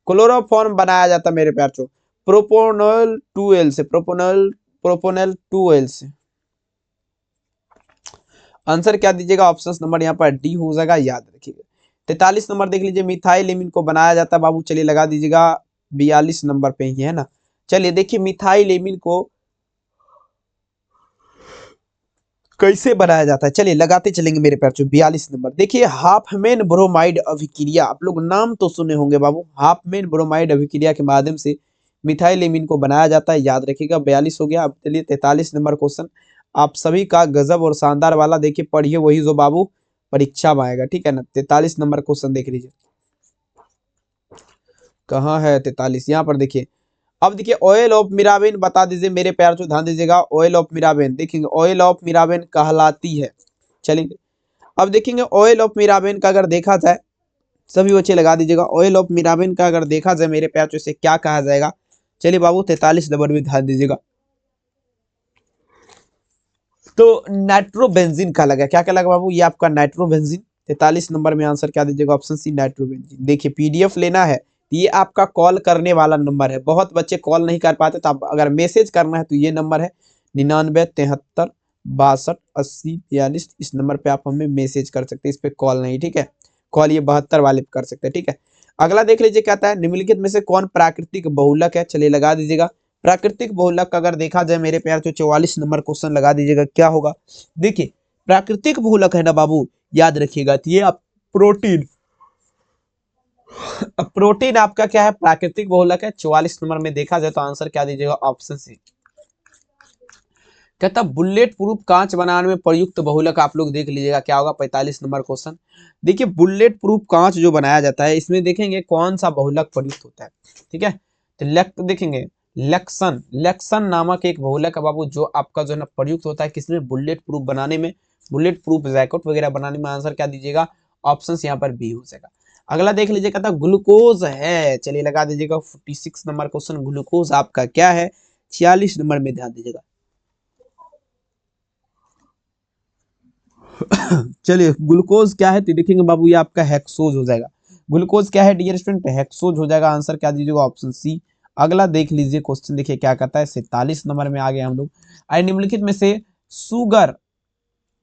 क्लोरोफॉर्म बनाया जाता है मेरे प्यार चो प्रोपोनल 2L से, प्रोपोनल 2L से। आंसर क्या दीजिएगा? ऑप्शन नंबर यहाँ पर डी हो जाएगा, याद रखिएगा। 43 नंबर देख लीजिए, मिथाइल एमीन को बनाया जाता है बाबू, चलिए लगा दीजिएगा 42 नंबर पे ही है ना। चलिए देखिए, मिथाइल एमीन को कैसे बनाया जाता है, चलिए लगाते चलेंगे मेरे प्यार। 42 नंबर देखिए, हाफमैन ब्रोमाइड अभिक्रिया, आप लोग नाम तो सुने होंगे बाबू। हाफमैन ब्रोमाइड अभिक्रिया के माध्यम से मिथाइल एमीन को बनाया जाता है, याद रखिएगा। 42 हो गया। अब चलिए 43 नंबर क्वेश्चन आप सभी का गजब और शानदार वाला, देखिए पढ़िए वही जो बाबू परीक्षा में आएगा, ठीक है ना। 43 नंबर क्वेश्चन देख लीजिए, कहाँ है 43? यहाँ पर देखिए। अब देखिए, ऑयल ऑफ मिराबेन बता दीजिए मेरे प्यार चो, ध्यान दीजिएगा। ऑयल ऑफ मिराबेन देखेंगे, ऑयल ऑफ मिराबेन कहलाती है, चलेंगे। अब देखेंगे ऑयल ऑफ मिराबेन का अगर देखा जाए, सभी बच्चे लगा दीजिएगा, ऑयल ऑफ मिराबेन का अगर देखा जाए मेरे प्यार चो, इसे क्या कहा जाएगा? चलिए बाबू 43 नंबर में ध्यान दीजिएगा। तो नाइट्रोबेंजीन का लगा, क्या क्या लगा बाबू? ये आपका नाइट्रोबेंजीन। 43 नंबर में आंसर क्या दीजिएगा? Option C, nitrobenzene. देखिए, पीडीएफ लेना है, ये आपका कॉल करने वाला नंबर है। बहुत बच्चे कॉल नहीं कर पाते, तो आप अगर मैसेज करना है तो ये नंबर है 99 73 62 80 42। इस नंबर पे आप हमें मैसेज कर सकते हैं, इस पे कॉल नहीं, ठीक है। कॉल ये 72 वाले पे कर सकते हैं, ठीक है। अगला देख लीजिए, कहता है निम्नलिखित में से कौन प्राकृतिक बहुलक है? चलिए लगा दीजिएगा। प्राकृतिक बहुलक का अगर देखा जाए मेरे प्यार, तो 44 नंबर क्वेश्चन लगा दीजिएगा, क्या होगा? देखिए, प्राकृतिक बहुलक है ना बाबू, याद रखिएगा, तो ये आप प्रोटीन, प्रोटीन आपका क्या है? प्राकृतिक बहुलक है। 44 नंबर में देखा जाए तो आंसर क्या दीजिएगा? Option C. कहता बुलेट प्रूफ कांच बनाने में प्रयुक्त बहुलक आप लोग देख लीजिएगा, क्या होगा? 45 नंबर क्वेश्चन। देखिए, बुलेट प्रूफ कांच जो बनाया जाता है, इसमें देखेंगे कौन सा बहुलक प्रयुक्त होता है, ठीक है। तो देखेंगे लेक्सन नामक एक बहुलक है बाबू, जो आपका जो है ना प्रयुक्त होता है किसमें? बुलेट प्रूफ बनाने में, बुलेट प्रूफ जैकेट वगैरह बनाने में। आंसर क्या दीजिएगा? ऑप्शन यहाँ पर बी हो जाएगा। अगला देख लीजिए, कहता ग्लूकोज है, चलिए लगा दीजिएगा 46 नंबर क्वेश्चन। ग्लूकोज आपका क्या है? 46 नंबर में ध्यान दीजिएगा। चलिए, ग्लूकोज क्या है तो देखेंगे बाबू, ये आपका हेक्सोज हो जाएगा। ग्लूकोज क्या है डियर स्टूडेंट? हेक्सोज हो जाएगा। आंसर क्या दीजिएगा? Option C. अगला देख लीजिए क्वेश्चन, देखिए क्या कहता है। 47 नंबर में आ गए हम लोग। निम्नलिखित में से सुगर,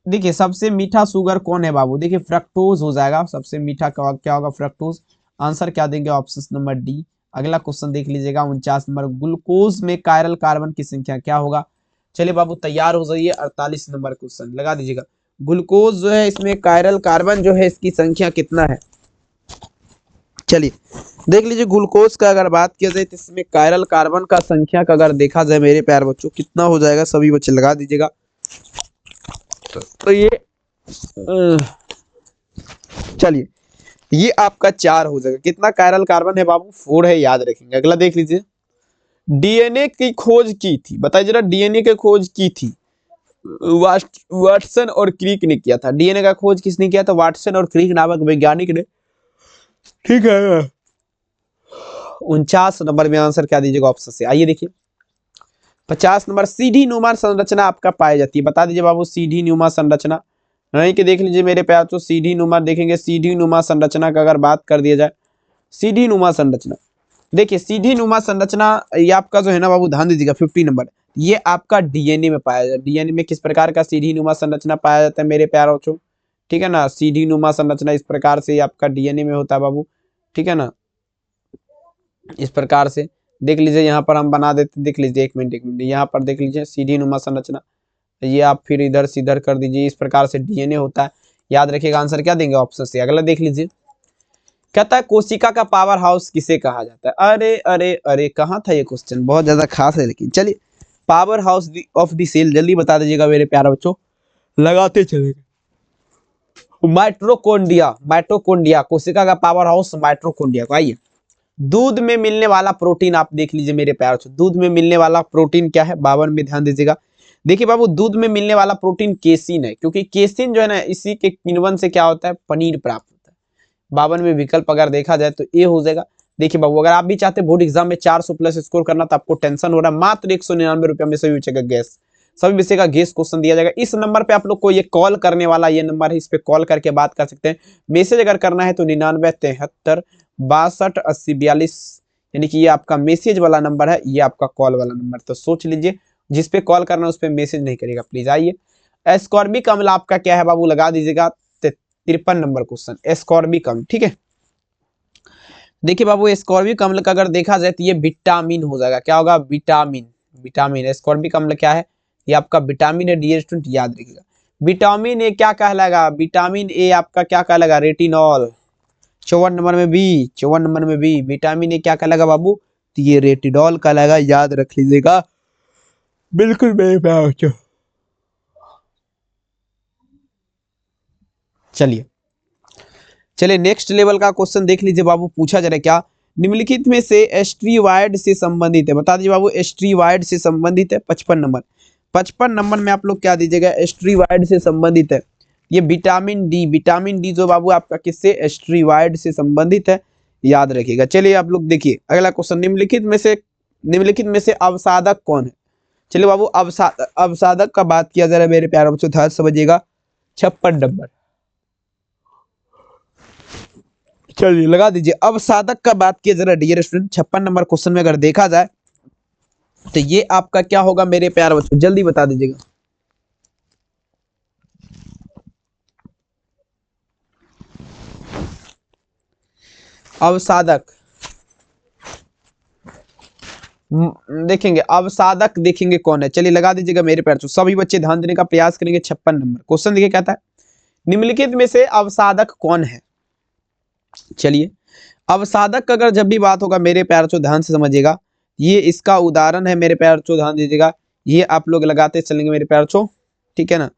देखिए सबसे मीठा सुगर कौन है बाबू? देखिए फ्रक्टोज हो जाएगा, सबसे मीठा क्या होगा? फ्रक्टोज। आंसर क्या देंगे? Option number D. अगला क्वेश्चन देख लीजिएगा 49 नंबर, ग्लूकोज में कायरल कार्बन की संख्या क्या होगा? चलिए बाबू तैयार हो जाइए, 48 नंबर क्वेश्चन लगा दीजिएगा। ग्लूकोज जो है, इसमें कायरल कार्बन जो है, इसकी संख्या कितना है? चलिए देख लीजिए, ग्लूकोज का अगर बात किया जाए तो इसमें कायरल कार्बन का संख्या का अगर देखा जाए मेरे प्यारे बच्चों कितना हो जाएगा, सभी बच्चे लगा दीजिएगा। तो ये चलिए ये आपका 4 हो जाएगा। कितना कायरल कार्बन है बाबू? 4 है, याद रखेंगे। अगला देख लीजिए, डीएनए की खोज की थी, बताइए जरा, डीएनए की खोज की थी वाटसन और क्रिक ने किया था। डीएनए का खोज किसने किया था? वाटसन और क्रिक नामक वैज्ञानिक ने। ठीक है, 49 नंबर में आंसर क्या दीजिएगा ऑप्शन से। आइए देखिए 50 नंबर, सीढ़ी नुमा संरचना आपका पाई जाती है, बता दीजिए बाबू सीढ़ी नुमा संरचना। नहीं कि देख लीजिए मेरे प्यार तो सीढ़ी नुमा देखेंगे, सीढ़ी नुमा संरचना का अगर बात कर दिया जाए, सीढ़ी नुमा संरचना, देखिए सीढ़ी नुमा संरचना ये आपका जो है ना बाबू, ध्यान दीजिएगा 50 नंबर, ये आपका डीएनए में पाया जाता है। डीएनए में किस प्रकार का सीढ़ी नुमा संरचना पाया जाता है मेरे प्यारे बच्चों? ठीक है ना, सीढ़ी नुमा संरचना इस प्रकार से आपका डीएनए में होता है बाबू। ठीक है ना, इस प्रकार से देख लीजिए, यहाँ पर हम बना देते, देख लीजिए एक मिनट यहाँ पर देख लीजिए सीढ़ी नुमा संरचना, ये आप फिर इधर से इधर कर दीजिए, इस प्रकार से डीएनए होता है। याद रखिएगा, आंसर क्या देंगे ऑप्शन से। अगला देख लीजिए, कहता है कोशिका का पावर हाउस किसे कहा जाता है? अरे अरे अरे, कहाँ था ये क्वेश्चन, बहुत ज्यादा खास है। लेकिन चलिए, power house of the cell जल्दी बता दीजिएगा मेरे प्यारे बच्चों, लगाते चलेगा। माइटोकॉन्ड्रिया, माइटोकॉन्ड्रिया, कोशिका का पावर हाउस माइटोकॉन्ड्रिया को। आइए, दूध में मिलने वाला प्रोटीन आप देख लीजिए मेरे प्यारे बच्चों, दूध में मिलने वाला प्रोटीन क्या है? 52 में ध्यान दीजिएगा। देखिए बाबू, दूध में मिलने वाला प्रोटीन केसिन है, क्योंकि केसिन जो है ना, इसी के किण्वन से क्या होता है? पनीर प्राप्त होता है। 52 में विकल्प अगर देखा जाए तो ए हो जाएगा। देखिए बाबू, अगर आप भी चाहते बोर्ड एग्जाम में 400 प्लस स्कोर करना, तो आपको टेंशन हो रहा है, मात्र 199 रुपया में सभी विषय का गैस, सभी विषय का गेस क्वेश्चन दिया जाएगा। इस नंबर पे आप लोग को ये कॉल करने वाला ये नंबर है, इस पे कॉल करके बात कर सकते हैं। मैसेज अगर करना है तो 99 73 62 80 42, यानी कि ये आपका मैसेज वाला नंबर है, ये आपका कॉल वाला नंबर। तो सोच लीजिए, जिस पे कॉल करना है उस पे मैसेज नहीं करेगा प्लीज। आइए, एस्कॉर्बिक अम्ल आपका क्या है बाबू? लगा दीजिएगा 53 नंबर क्वेश्चन, एस्कॉर्बिक अम्ल। ठीक है, देखिए बाबू, एस्कॉर्बिक अम्ल का अगर देखा जाए तो ये विटामिन हो जाएगा। क्या होगा? Vitamin, vitamin. एस्कॉर्बिक अम्ल क्या है? ये आपका विटामिन है डियर स्टूडेंट, याद रखिएगा। विटामिन ए क्या कहलाएगा? विटामिन ए आपका क्या कहलाएगा? रेटिनॉल। 54 नंबर में भी, 54 नंबर में भी विटामिन ए क्या कहलाएगा बाबू? तो ये रेटिनॉल कहलाएगा, याद रख लीजिएगा। बिल्कुल मेरे प्यारे बच्चों। चलिए चलिए नेक्स्ट लेवल का क्वेश्चन देख लीजिए बाबू, पूछा जा रहा है क्या? निम्नलिखित में से एस्ट्रीवाइड से संबंधित है, बता दीजिए बाबू, एस्ट्रीवाइड से संबंधित है। 55 नंबर, 55 नंबर में आप लोग क्या दीजिएगा? एस्ट्रीवाइड से संबंधित है ये विटामिन डी। विटामिन डी जो बाबू आपका किससे? एस्ट्रीवाइड से संबंधित है, याद रखिएगा। चलिए आप लोग देखिए अगला क्वेश्चन, निम्नलिखित में से अवसादक कौन है? चलिए बाबू, अवसादक का बात किया जा रहा है मेरे प्यारे बच्चों, ध्यान समझिएगा। 56 नंबर, चलिए लगा दीजिए। अवसादक का बात किया जरा डियर स्टूडेंट, 56 नंबर क्वेश्चन में अगर देखा जाए तो ये आपका क्या होगा मेरे प्यारे बच्चों? जल्दी बता दीजिएगा। अवसादक देखेंगे, अवसादक देखेंगे कौन है, चलिए लगा दीजिएगा मेरे प्यारे बच्चों। सभी बच्चे ध्यान देने का प्रयास करेंगे। 56 नंबर क्वेश्चन देखिए, कहता है निम्नलिखित में से अवसादक कौन है? चलिए, अवसादक का अगर जब भी बात होगा मेरे प्यारे बच्चों, ध्यान से समझिएगा, ये इसका उदाहरण है मेरे प्यारे बच्चों, ध्यान दीजिएगा। ये आप लोग लगाते चलेंगे मेरे प्यारे बच्चों, ठीक है ना।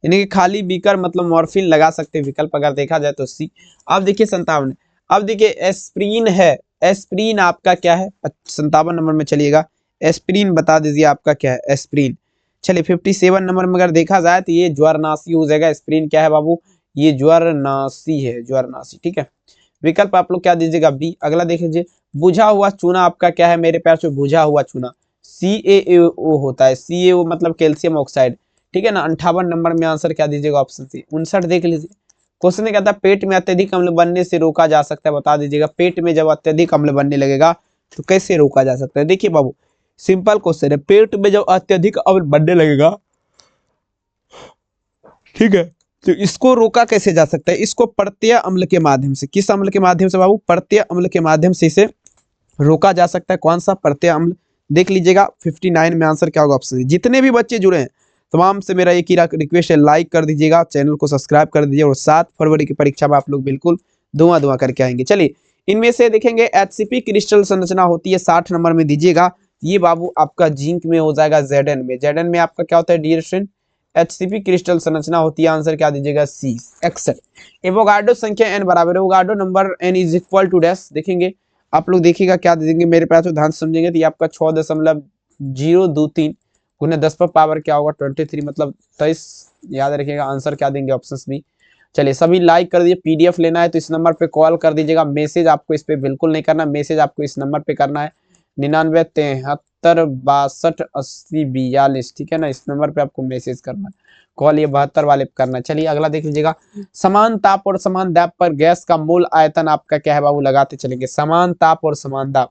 यानी कि खाली बीकर मतलब मॉर्फिन लगा सकते हैं, विकल्प अगर देखा जाए तो सी। अब देखिए 57, अब देखिए एस्प्रीन है, एस्प्रीन आपका क्या है? 57 नंबर में चलिएगा, एस्प्रीन बता दीजिए आपका क्या है? एस्प्रीन। चलिए 57 नंबर में अगर देखा जाए तो ये ज्वरनाशी हो जाएगा। एस्प्रीन क्या है बाबू? ये ज्वरनाशी है, ज्वरनाशी। ठीक है, विकल्प आप लोग क्या दीजिएगा? बी। अगला देख लीजिए, बुझा हुआ चूना आपका क्या है मेरे प्यार से? बुझा हुआ चूना CaO होता है, CaO मतलब कैल्शियम ऑक्साइड। ठीक है ना, 58 नंबर में आंसर क्या दीजिएगा? ऑप्शन सी। 59 देख लीजिए, क्वेश्चन में कहता है पेट में अत्यधिक अम्ल बनने से रोका जा सकता है, बता दीजिएगा। पेट में जब अत्यधिक अम्ल बनने लगेगा तो कैसे रोका जा सकता है? देखिए बाबू, सिंपल क्वेश्चन है, पेट में जब अत्यधिक अम्ल बनने लगेगा, ठीक है, तो इसको रोका कैसे जा सकता है? इसको प्रत्यय अम्ल के माध्यम से। किस अम्ल के माध्यम से बाबू? प्रत्यय अम्ल के माध्यम से इसे रोका जा सकता है। कौन सा? प्रत्यय अम्ल। देख लीजिएगा 59 में आंसर क्या होगा? ऑप्शन। जितने भी बच्चे जुड़े हैं तमाम से मेरा एक ही रिक्वेस्ट है, लाइक कर दीजिएगा, चैनल को सब्सक्राइब कर दीजिए, और 7 फरवरी की परीक्षा में आप लोग बिल्कुल धुआं धुआं करके आएंगे। चलिए इनमें से देखेंगे HCP क्रिस्टल संरचना होती है 60 नंबर में दीजिएगा। ये बाबू आपका जिंक में हो जाएगा Zn में। Zn में आपका क्या होता है डियर स्टूडेंट, HCP क्रिस्टल संरचना होती है। आंसर क्या दीजिएगा C 61। एवोगाड्रो संख्या n बराबर है, Avogadro number n is equal to dash. देखेंगे आप लोग, देखिएगा क्या दे देंगे मेरे पास, तो ध्यान से समझेंगे। तो ये आपका 6.023 गुने 10 पर पावर क्या होगा 23, मतलब 23। याद रखिएगा आंसर क्या देंगे ऑप्शन बी। चलिए सभी लाइक कर दीजिए। PDF लेना है तो इस नंबर पे कॉल कर दीजिएगा। मैसेज आपको इस पे बिल्कुल नहीं करना, मैसेज आपको इस नंबर पे करना है 9973628042। ठीक है ना, इस नंबर पे आपको मैसेज करना है। कॉल ये 72 वाले पे करना है। चलिए अगला देख लीजिएगा। समान ताप और समान दाब पर गैस का मूल आयतन आपका क्या है बाबू, लगाते चलेंगे। समान ताप और समान दाब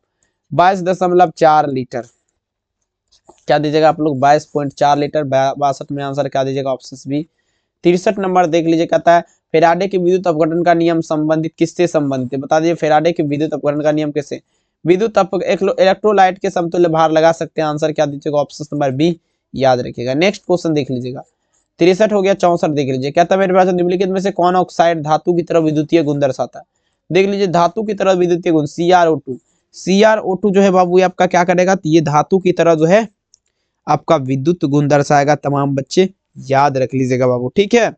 22.4 लीटर। क्या दीजिएगा आप लोग 22.4 लीटर। 62 में आंसर क्या दीजिएगा ऑप्शन बी। 63 नंबर देख लीजिए, कहता है फेराडे के विद्युत अपघटन का नियम संबंधित किससे संबंधित है, बता दीजिए। फेराडे के विद्युत अपघटन का नियम किससे, विद्युत इलेक्ट्रोलाइट के समतुल्य भार लगा सकते हैं। आंसर क्या दीजिएगा ऑप्शन नंबर बी, याद रखिएगा। नेक्स्ट क्वेश्चन देख लीजिएगा। 63 हो गया। 64 देख लीजिए, कहता है मेरे पास निम्नलिखित में से कौन ऑक्साइड धातु की तरह विद्युतीय गुण दर्शाता है। देख लीजिए धातु की तरह विद्युतीय गुण CrO2। CrO2 जो है बाबू ये आपका क्या करेगा, तो ये धातु की तरह जो है आपका विद्युत गुण दर्शाएगा। तमाम बच्चे याद रख लीजिएगा बाबू, ठीक है।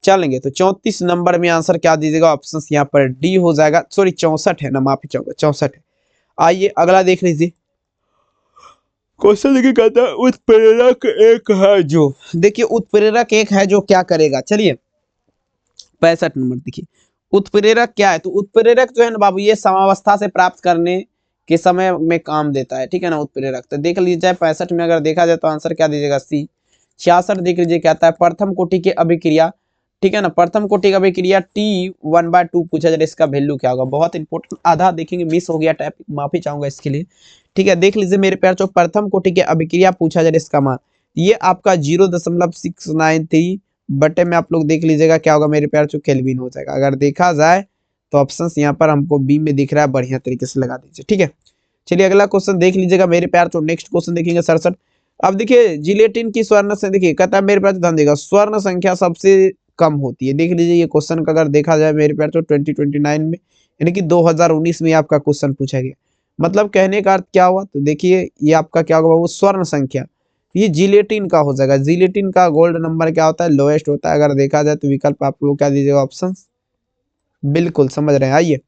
चलेंगे तो 34 नंबर में आंसर क्या दीजिएगा ऑप्शन यहाँ पर डी हो जाएगा। सॉरी 64 है ना, माफी चाहूंगा, 64 है। आइए अगला देख लीजिए। क्वेश्चन देखिए, कहता है उत्प्रेरक एक है जो, देखिए उत्प्रेरक एक है जो क्या करेगा। चलिए 65 नंबर देखिए, उत्प्रेरक क्या है, तो उत्प्रेरक जो है ना बाबू ये समावस्था से प्राप्त करने के समय में काम देता है। ठीक है ना उत्प्रेरक। तो देख लीजिए 65 में अगर देखा जाए तो आंसर क्या दीजिएगा सी। 66 देख लीजिए, कहता है प्रथम कोटि की अभिक्रिया। ठीक है ना, प्रथम कोटि की अभिक्रिया T1/2 पूछा जाए, इसका वैल्यू क्या होगा। बहुत इंपॉर्टेंट, आधा देखेंगे मिस हो गया टाइप, माफी चाहूंगा इसके लिए। ठीक है, देख लीजिए मेरे प्यार, जो प्रथम कोटि की अभिक्रिया पूछा जाए इसका मान, ये आपका 0.693 बटे में आप लोग देख लीजिएगा क्या होगा मेरे प्यार, जो केल्विन हो जाएगा। अगर देखा जाए तो ऑप्शन यहाँ पर हमको बी में दिख रहा है, बढ़िया तरीके से लगा दीजिए। ठीक है, चलिए अगला क्वेश्चन देख लीजिएगा मेरे प्यार। तो नेक्स्ट क्वेश्चन देखेंगे 67। अब देखिए जिलेटिन की स्वर्ण से, देखिए कहता है मेरे प्यार ध्यान देगा, स्वर्ण संख्या सबसे कम होती है। देख लीजिए ये क्वेश्चन का अगर देखा जाए मेरे प्यार तो 2029 में, यानी कि 2019 में आपका क्वेश्चन पूछा गया। मतलब कहने का अर्थ क्या हुआ, तो देखिए ये आपका क्या होगा वो स्वर्ण संख्या, ये जिलेटिन का हो जाएगा। जिलेटिन का गोल्ड नंबर क्या होता है, लोएस्ट होता है। अगर देखा जाए तो विकल्प आप लोग क्या दीजिएगा ऑप्शन, बिल्कुल समझ रहे हैं। आइए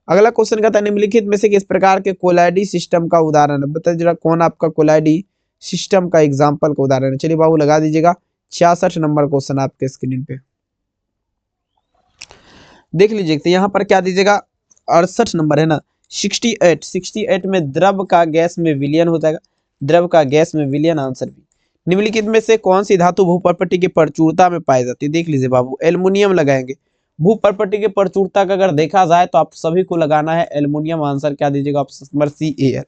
अगला क्वेश्चन कहता है निम्नलिखित में से किस प्रकार के कोलाइडी सिस्टम का उदाहरण है, बताइए जरा कौन आपका कोलाइडी सिस्टम का एग्जाम्पल का उदाहरण है। चलिए बाबू लगा दीजिएगा। 66 नंबर क्वेश्चन आपके स्क्रीन पे देख लीजिए। तो यहाँ पर क्या दीजिएगा 68 नंबर है ना, 68 में द्रव का गैस में विलयन हो जाएगा। द्रव का गैस में विलयन, आंसर भी। निम्नलिखित में से कौन सी धातु भूपर्पटी की प्रचुरता में पाई जाती है। देख लीजिए बाबू, एल्युमिनियम लगाएंगे। भूपर्पटी की प्रचुरता का अगर देखा जाए तो आप सभी को लगाना है एल्युमिनियम। आंसर क्या दीजिएगा ऑप्शन नंबर सी एयर।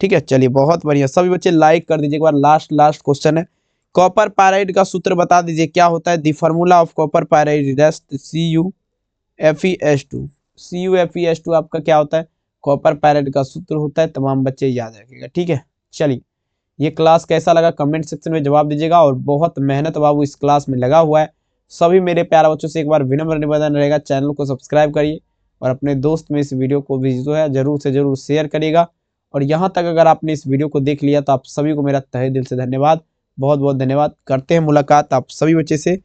ठीक है, चलिए बहुत बढ़िया, सभी बच्चे लाइक कर दीजिए। एक बार लास्ट क्वेश्चन है, कॉपर पायराइड का सूत्र बता दीजिए क्या होता है। The formula of copper pyrite CuFeS2। CuFeS2 आपका क्या होता है, कॉपर पायराइड का सूत्र होता है। तमाम बच्चे याद रखिएगा। ठीक है, चलिए ये क्लास कैसा लगा कमेंट सेक्शन में जवाब दीजिएगा। और बहुत मेहनत बाबू इस क्लास में लगा हुआ है। सभी मेरे प्यारे बच्चों से एक बार विनम्र निवेदन रहेगा, चैनल को सब्सक्राइब करिए और अपने दोस्त में इस वीडियो को भी जो है जरूर से जरूर शेयर करिएगा। और यहाँ तक अगर आपने इस वीडियो को देख लिया तो आप सभी को मेरा तहे दिल से धन्यवाद, बहुत बहुत धन्यवाद। करते हैं मुलाकात आप सभी बच्चे से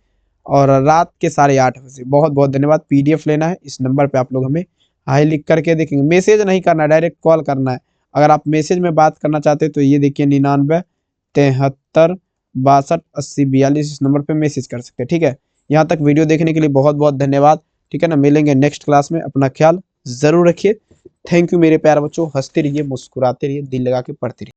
और रात के 8:30 बजे। बहुत बहुत धन्यवाद। PDF लेना है, इस नंबर पे आप लोग हमें हाई लिख करके देखेंगे। मैसेज नहीं करना, डायरेक्ट कॉल करना है। अगर आप मैसेज में बात करना चाहते हैं तो ये देखिए 9973628042 इस नंबर पे मैसेज कर सकते हैं। ठीक है, यहाँ तक वीडियो देखने के लिए बहुत बहुत धन्यवाद। ठीक है ना, मिलेंगे नेक्स्ट क्लास में। अपना ख्याल जरूर रखिए। थैंक यू मेरे प्यारे बच्चों। हंसते रहिए, मुस्कुराते रहिए, दिल लगा के पढ़ते रहिए।